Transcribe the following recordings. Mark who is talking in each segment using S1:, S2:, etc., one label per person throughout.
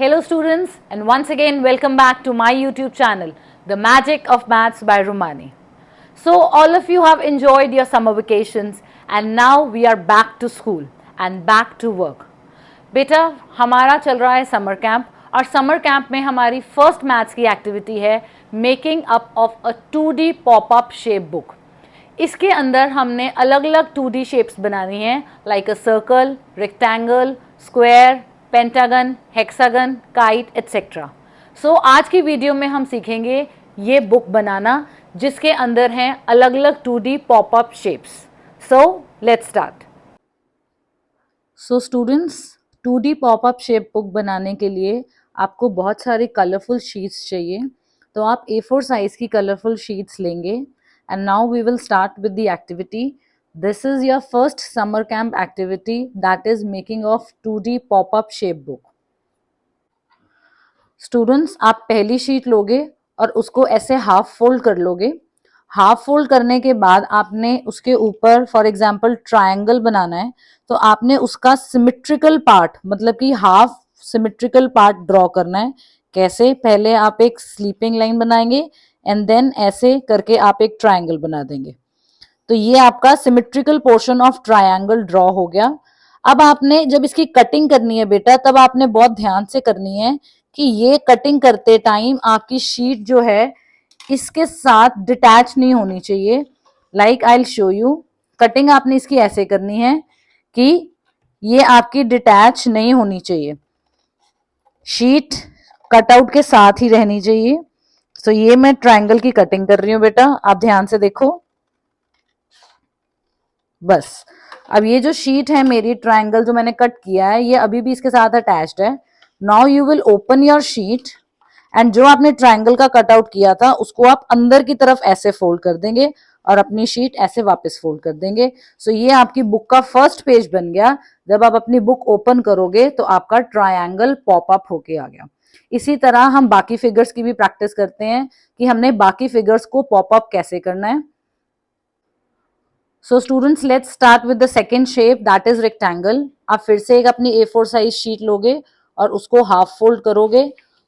S1: Hello students, and once again welcome back to my YouTube channel, The Magic of Maths by Rumani. So all of you have enjoyed your summer vacations and now we are back to school and back to work. बेटा हमारा चल रहा है summer camp और summer camp में हमारी first maths की activity है making up of a 2D pop up shape book. इसके अंदर हमने अलग अलग 2D शेप्स बनानी हैं like a circle, rectangle, square, pentagon, hexagon, kite etcetera. So आज की वीडियो में हम सीखेंगे ये बुक बनाना जिसके अंदर हैं अलग अलग 2D popup shapes. So let's start. So students, 2D pop up shape book बनाने के लिए आपको बहुत सारी कलरफुल शीट्स चाहिए. तो आप A4 साइज की कलरफुल शीट्स लेंगे. And now we will start with the activity. This is your first summer camp activity, that is making of 2D pop-up shape book. Students, आप पहली शीट लोगे और उसको ऐसे हाफ फोल्ड कर लोगे. हाफ फोल्ड करने के बाद आपने उसके ऊपर फॉर एग्जांपल ट्रायंगल बनाना है, तो आपने उसका सिमेट्रिकल पार्ट मतलब कि हाफ सिमेट्रिकल पार्ट ड्रॉ करना है. कैसे? पहले आप एक स्लीपिंग लाइन बनाएंगे एंड देन ऐसे करके आप एक ट्रायंगल बना देंगे. तो ये आपका symmetrical portion of triangle draw हो गया. अब आपने जब इसकी कटिंग करनी है बेटा, तब आपने बहुत ध्यान से करनी है कि ये कटिंग करते टाइम आपकी शीट जो है इसके साथ डिटैच नहीं होनी चाहिए. Like I will show you. Cutting आपने इसकी ऐसे करनी है कि ये आपकी डिटैच नहीं होनी चाहिए, शीट कटआउट के साथ ही रहनी चाहिए. तो ये मैं ट्रायंगल की कटिंग कर रही हूँ बेटा, आप ध्यान से देखो. बस अब ये जो शीट है मेरी ट्रायंगल जो मैंने कट किया है ये अभी भी इसके साथ अटैच्ड है. Now you will open your sheet and जो आपने ट्रायंगल का कटआउट किया था उसको आप अंदर की तरफ ऐसे फोल्ड कर देंगे और अपनी शीट ऐसे वापस फोल्ड कर देंगे. सो ये आपकी बुक का फर्स्ट पेज बन गया. जब आप अपनी बुक ओपन करोगे तो आपका ट्रायंगल पॉपअप होके आ गया. इसी तरह हम बाकी फिगर्स की भी प्रैक्टिस करते हैं कि हमने बाकी फिगर्स को पॉपअप कैसे करना है. So students, let's start with the second shape, that is rectangle. आप फिर से एक अपनी A4 साइज शीट लोगे और उसको हाफ फोल्ड करोगे.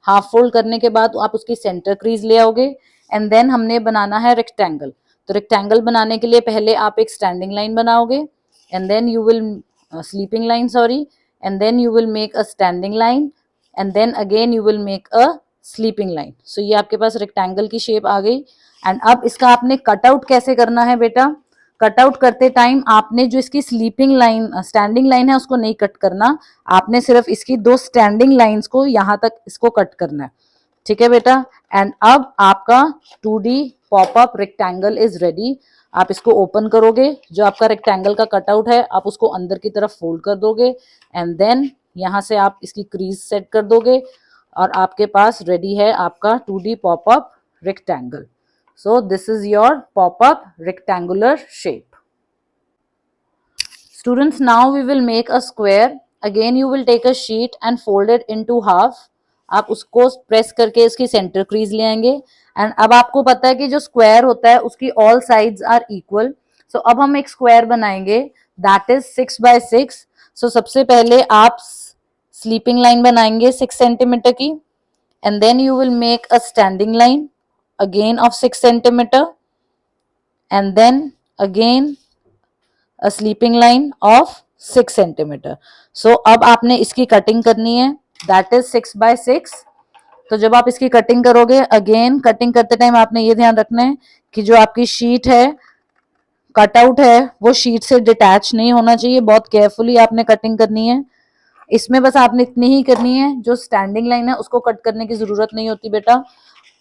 S1: हाफ फोल्ड करने के बाद आप उसकी सेंटर क्रीज ले आओगे एंड देन हमने बनाना है रेक्टेंगल. तो रेक्टेंगल बनाने के लिए पहले आप एक स्टैंडिंग लाइन बनाओगे and then you will sleeping line sorry and then you will make a standing line and then again you will make a sleeping line. So ये आपके पास रेक्टेंगल की शेप आ गई. एंड अब इसका आपने कटआउट कैसे करना है बेटा. कटआउट करते टाइम आपने जो इसकी स्लीपिंग लाइन स्टैंडिंग लाइन है उसको नहीं कट करना, आपने सिर्फ इसकी दो स्टैंडिंग लाइंस को यहां तक इसको कट करना है. ठीक है बेटा. एंड अब आपका 2D popup rectangle is ready. आप इसको ओपन करोगे, जो आपका रेक्टेंगल का कटआउट है आप उसको अंदर की तरफ फोल्ड कर दोगे एंड देन यहां से आप इसकी क्रीज सेट कर दोगे और आपके पास रेडी है आपका 2D popup rectangle. So this is your pop-up rectangular shape. Students, now we will make a square. Again you will take a sheet and fold it into half. आप उसको press करके इसकी सेंटर क्रीज ले आएंगे. And अब आपको पता है कि जो स्क्वायर होता है उसकी ऑल साइड्स आर इक्वल. सो अब हम एक स्क्वायर बनाएंगे दैट इज 6x6. सो सबसे पहले आप स्लीपिंग लाइन बनाएंगे 6 सेंटीमीटर की and then you will make a standing line again of 6 centimeter and then again a sleeping line of 6 centimeter. So अब आपने इसकी कटिंग करनी है that is 6x6. तो जब आप इसकी कटिंग करोगे अगेन कटिंग करते टाइम आपने ये ध्यान रखना है कि जो आपकी शीट है कटआउट है वो शीट से डिटैच नहीं होना चाहिए. बहुत केयरफुली आपने कटिंग करनी है. इसमें बस आपने इतनी ही करनी है, जो स्टैंडिंग लाइन है उसको कट करने की जरूरत नहीं होती बेटा.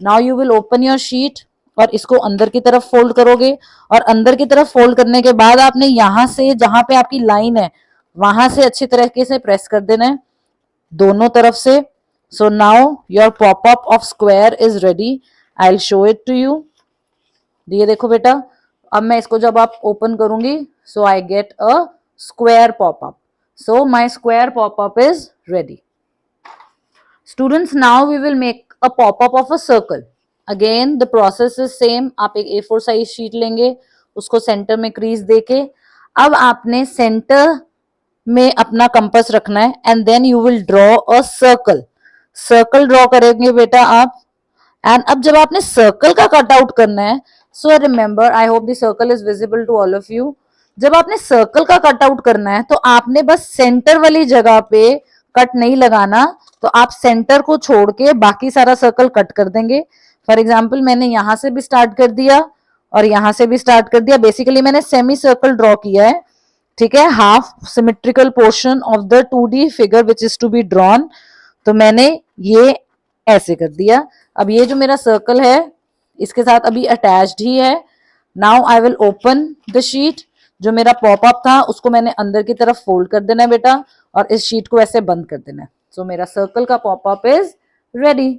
S1: Now you will open your sheet और इसको अंदर की तरफ फोल्ड करोगे और अंदर की तरफ फोल्ड करने के बाद आपने यहां से जहां पे आपकी लाइन है वहां से अच्छी तरीके से प्रेस कर देना है दोनों तरफ से. So now your popup of square is ready. I will show it to you. ये देखो बेटा, अब मैं इसको जब आप ओपन करूंगी so I get a square pop up. So my square pop up is ready. Students, now we will make a pop-up of a circle. Again the process is same. आप एक A4 साइज शीट लेंगे, उसको centre में crease देके अब आपने centre में अपना कंपास रखना है and then you will draw a circle. Circle draw करेंगे बेटा आप। एंड अब जब आपने सर्कल का कट आउट करना है, so remember, I hope the circle is visible to all of you. जब आपने सर्कल का कट आउट करना है तो आपने बस सेंटर वाली जगह पे कट नहीं लगाना, तो आप सेंटर को छोड़ के बाकी सारा सर्कल कट कर देंगे। फॉर एग्जाम्पल मैंने यहां से भी स्टार्ट कर दिया और यहां से भी स्टार्ट कर दिया। बेसिकली मैंने सेमी सर्कल ड्रॉ किया है, ठीक है, half symmetrical portion of the 2D figure which is to be drawn. तो मैंने ये ऐसे कर दिया। अब ये जो मेरा सर्कल है इसके साथ अभी अटैच्ड ही है। Now I will open the sheet. जो मेरा पॉपअप था उसको मैंने अंदर की तरफ फोल्ड कर देना है बेटा, और इस शीट को ऐसे बंद कर देना है। सो मेरा सर्कल का popup is ready.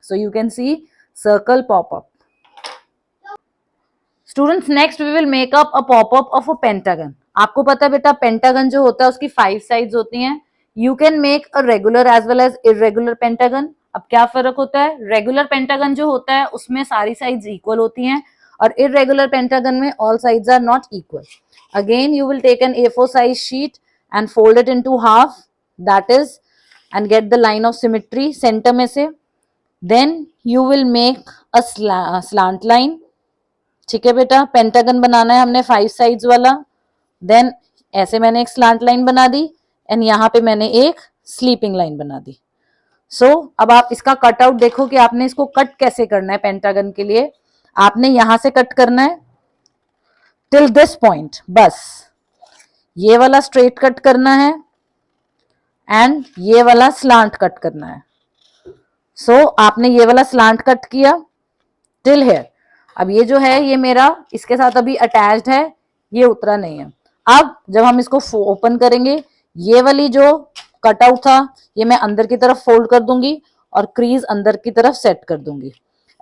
S1: So you can see circle popup. Students, next we will make up a popup of a pentagon. आपको पता है बेटा पेंटागन जो होता है उसकी 5 साइड्स होती हैं। You can make a regular as well as irregular pentagon. अब क्या फर्क होता है, रेगुलर पेंटागन जो होता है उसमें सारी साइड्स इक्वल होती हैं, और इरेगुलर पेंटागन में all sides are not equal. Again you will take an A4 size sheet and fold it into half, that is, and get the line of symmetry centre में से। Then you will make a slant line. ठीक है बेटा, pentagon बनाना है हमने 5 sides वाला। Then ऐसे मैंने एक स्लांट लाइन बना दी एंड यहाँ पे मैंने एक स्लीपिंग लाइन बना दी। सो अब आप इसका कट आउट देखो कि आपने इसको कट कैसे करना है। पेंटागन के लिए आपने यहां से कट करना है टिल दिस पॉइंट, बस ये वाला स्ट्रेट कट करना है एंड ये वाला स्लांट कट करना है। सो आपने ये वाला स्लांट कट किया टिल हेयर। अब ये जो है ये मेरा इसके साथ अभी अटैच्ड है, ये उतरा नहीं है। अब जब हम इसको ओपन करेंगे, ये वाली जो कटआउट था ये मैं अंदर की तरफ फोल्ड कर दूंगी और क्रीज अंदर की तरफ सेट कर दूंगी।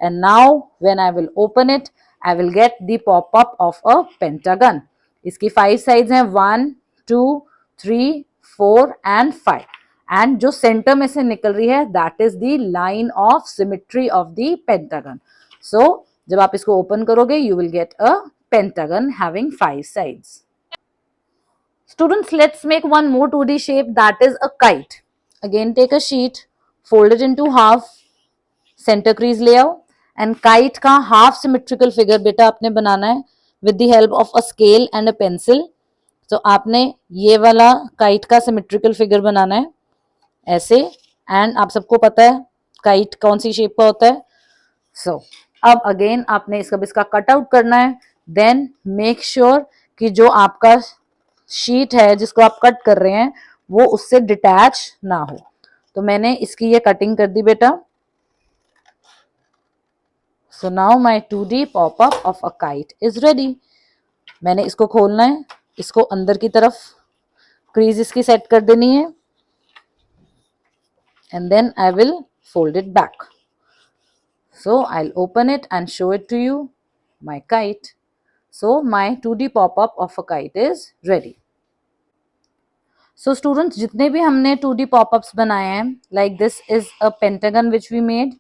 S1: And now when I will open it, I will get the popup of a pentagon. इसकी 5 साइड्स हैं, 1 2 3 4 एंड 5। एंड जो सेंटर में से निकल रही है that is the line of symmetry of the pentagon. So जब आप इसको ओपन करोगे you will get a pentagon having 5 sides. Students, let's make one more 2D shape, that is a kite. Again take a sheet, fold it into half, center crease ले आओ, and kite का half symmetrical figure बेटा आपने बनाना है with the help of a scale and a pencil. तो आपने ये वाला kite का symmetrical figure बनाना है ऐसे, and आप सबको पता है kite कौन सी shape का होता है। So अब अगेन आपने इसका कट आउट करना है। देन मेक श्योर कि जो आपका शीट है जिसको आप कट कर रहे हैं वो उससे डिटैच ना हो। तो मैंने इसकी ये कटिंग कर दी बेटा। So now my 2D popup of a kite is ready. मैंने इसको खोलना है, इसको अंदर की तरफ क्रीज इसकी सेट कर देनी है and then I will fold it back. So I'll open it and show it to you, my kite. So my 2D pop-up of a kite is ready. So students, जितने भी हमने 2D pop-ups बनाए हैं, like this is a pentagon which we made,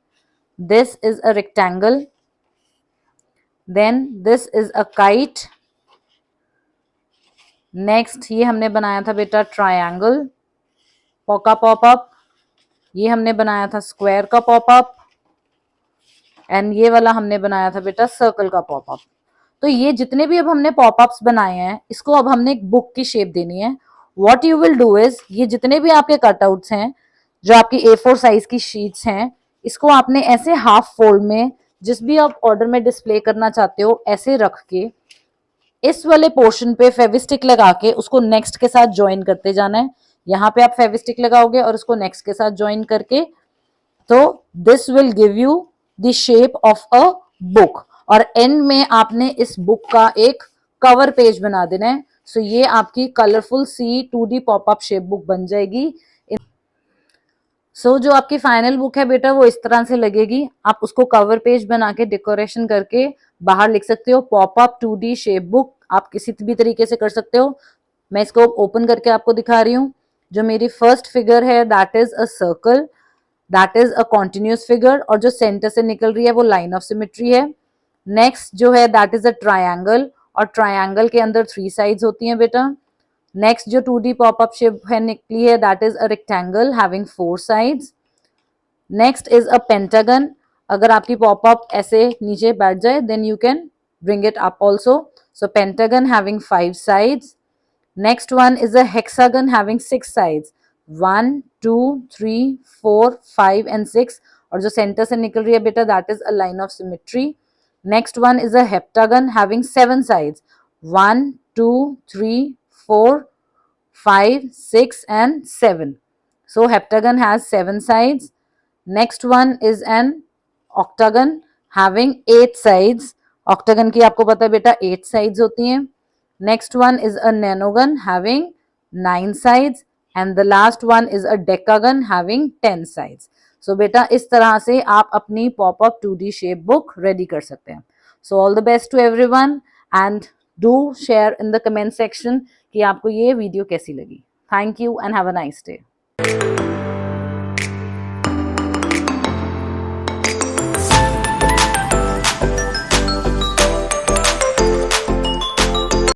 S1: this is a rectangle, then this is a kite, next ये हमने बनाया था बेटा triangle का pop-up, ये हमने बनाया था square का pop-up, एंड ये वाला हमने बनाया था बेटा सर्कल का पॉपअप। तो ये जितने भी अब हमने पॉपअप्स बनाए हैं इसको अब हमने एक बुक की शेप देनी है। What you will do is, ये जितने भी आपके कटआउट्स हैं जो आपकी A4 साइज की शीट्स हैं, इसको आपने ऐसे हाफ फोल्ड में जिस भी आप ऑर्डर में डिस्प्ले करना चाहते हो ऐसे रख के इस वाले पोर्शन पे फेविस्टिक लगा के उसको नेक्स्ट के साथ ज्वाइन करते जाना है। यहाँ पे आप फेविस्टिक लगाओगे और उसको नेक्स्ट के साथ ज्वाइन करके, तो this will give you the shape of a book. और एंड में आपने इस बुक का एक कवर पेज बना देना है। सो ये आपकी कलरफुल सी 2D पॉपअप शेप बुक बन जाएगी। सो जो आपकी फाइनल बुक है बेटा वो इस तरह से लगेगी। आप उसको कवर पेज बना के डेकोरेशन करके बाहर लिख सकते हो पॉपअप 2D शेप बुक। आप किसी भी तरीके से कर सकते हो। मैं इसको ओपन करके आपको दिखा रही हूँ। जो मेरी फर्स्ट फिगर है that is a circle, that is a continuous figure, और जो सेंटर से निकल रही है वो लाइन ऑफ सिमेट्री है। नेक्स्ट जो है दैट इज अ ट्रायंगल, और ट्रायंगल के अंदर 3 साइड्स होती हैं बेटा। नेक्स्ट जो 2D पॉपअप शेप है निकली है that is a rectangle having 4 sides. Next is a pentagon. अगर आपकी पॉपअप ऐसे नीचे बैठ जाए then you can bring it up also. So pentagon having 5 sides. Next one is a hexagon having 6 sides. 1 2 3 4 5 and 6. और जो सेंटर से निकल रही है बेटा that is a line of symmetry. Next one is a heptagon having 7 sides. 1 2 3 4 5 6 and 7. So heptagon has 7 sides. Next one is an octagon having 8 sides. Octagon की आपको पता है बेटा 8 sides होती हैं. Next one is a nanogon having 9 sides and the last one is a decagon having 10 sides. So बेटा इस तरह से आप अपनी pop-up 2D shape book ready कर सकते हैं. So all the best to everyone and do share in the comment section कि आपको ये वीडियो कैसी लगी. Thank you and have a nice day.